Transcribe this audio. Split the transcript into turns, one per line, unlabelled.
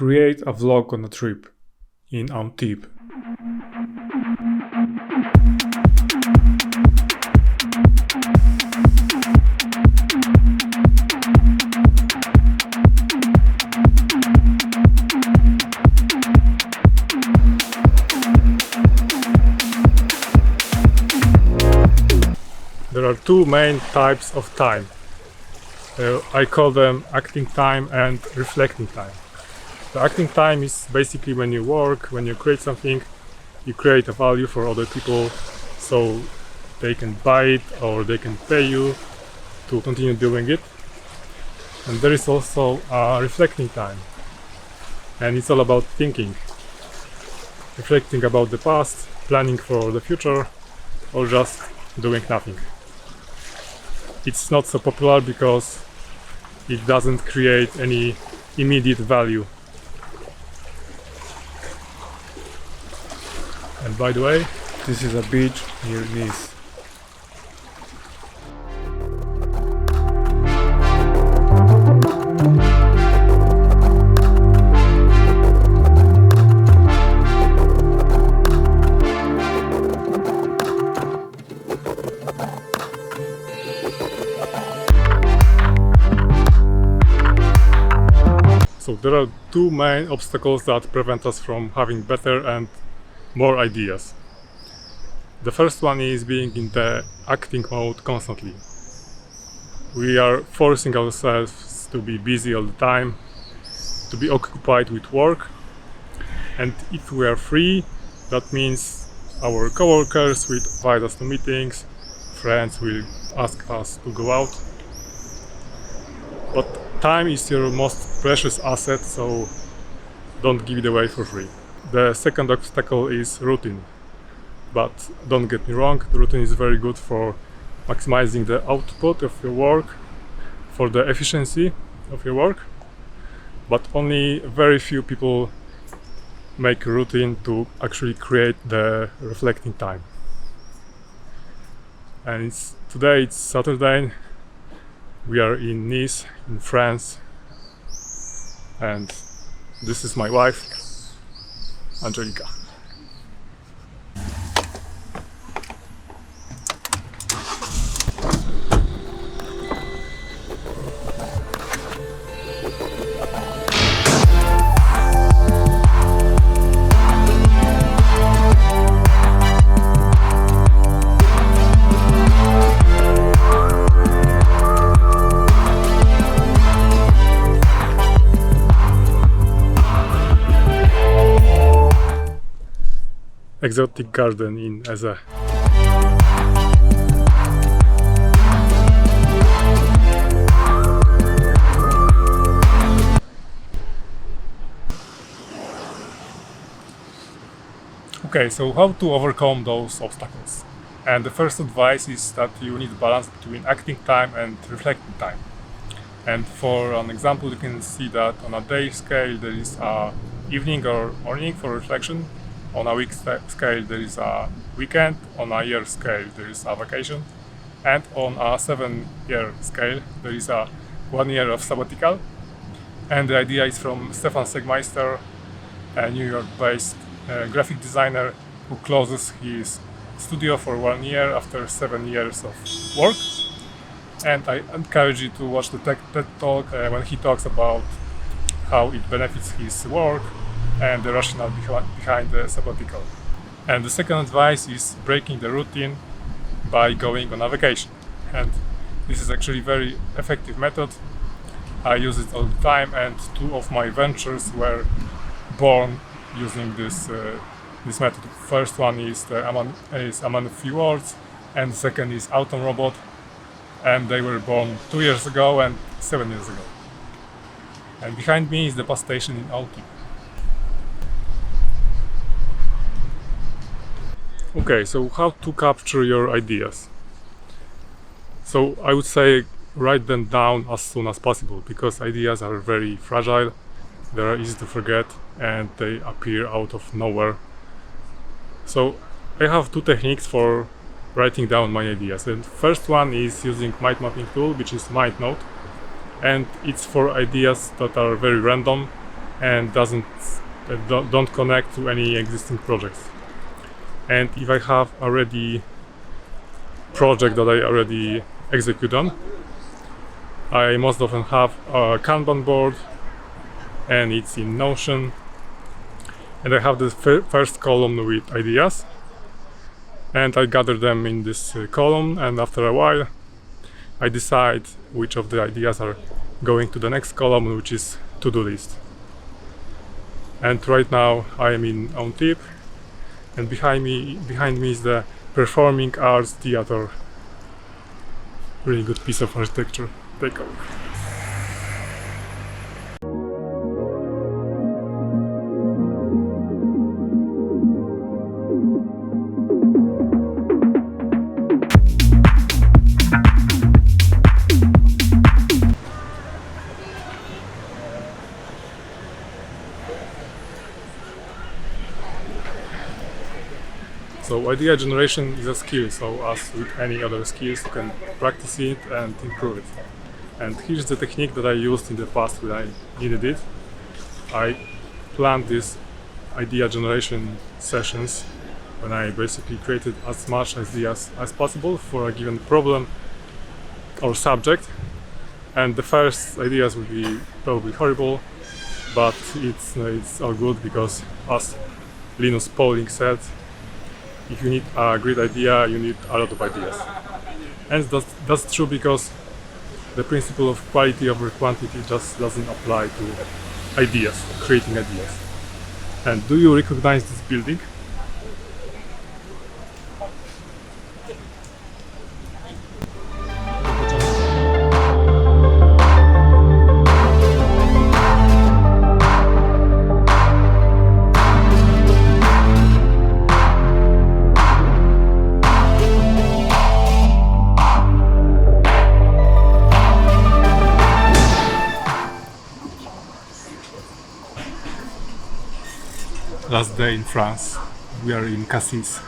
Create a vlog on a trip in Antibes. There are two main types of time. I call them acting time and reflecting time. The acting time is basically when you work, when you create something, you create a value for other people so they can buy it or they can pay you to continue doing it. And there is also a reflecting time, and it's all about thinking, reflecting about the past, planning for the future, or just doing nothing. It's not so popular because it doesn't create any immediate value. And by the way, this is a beach near Nice. So there are two main obstacles that prevent us from having better and more ideas. The first one is being in the acting mode constantly. We are forcing ourselves to be busy all the time, to be occupied with work, and if we are free, that means our coworkers will invite us to meetings, friends will ask us to go out. But time is your most precious asset, so don't give it away for free. The second obstacle is routine. But don't get me wrong, the routine is very good for maximizing the output of your work, for the efficiency of your work. But only very few people make a routine to actually create the reflecting time. And today it's Saturday. We are in Nice, in France, and this is my wife, Angelika. Exotic garden in Eze. Okay, so how to overcome those obstacles? And the first advice is that you need balance between acting time and reflecting time. And for an example, you can see that on a day scale there is a evening or morning for reflection. On a week scale there is a weekend, on a year scale there is a vacation, and on a 7-year scale there is a 1 year of sabbatical. And the idea is from Stefan Segmeister, a New York-based graphic designer who closes his studio for 1 year after 7 years of work. And I encourage you to watch the TED Talk when he talks about how it benefits his work and the rationale behind the sabbatical. And the second advice is breaking the routine by going on a vacation. And this is actually a very effective method. I use it all the time, and two of my ventures were born using this method. First one is A Man of Few Words, and the second is Autumn Robot, and they were born 2 years ago and 7 years ago. And behind me is the bus station in Antibes. Okay, so how to capture your ideas? So I would say write them down as soon as possible, because ideas are very fragile, they are easy to forget, and they appear out of nowhere. So I have two techniques for writing down my ideas. And first one is using mind mapping tool, which is MindNote, and it's for ideas that are very random, and don't connect to any existing projects. And if I have already project that I already execute on, I most often have a Kanban board, and it's in Notion, and I have the first column with ideas, and I gather them in this column, and after a while I decide which of the ideas are going to the next column, which is to-do list. And right now I am in on tip, and behind me is the Performing Arts Theater. Really good piece of architecture. Take a look. So idea generation is a skill, so as with any other skills, you can practice it and improve it. And here's the technique that I used in the past when I needed it. I planned these idea generation sessions when I basically created as much ideas as possible for a given problem or subject. And the first ideas will be probably horrible, but it's all good, because as Linus Pauling said, if you need a great idea, you need a lot of ideas. And that's true, because the principle of quality over quantity just doesn't apply to ideas, creating ideas. And do you recognize this building? Last day in France, we are in Cassis.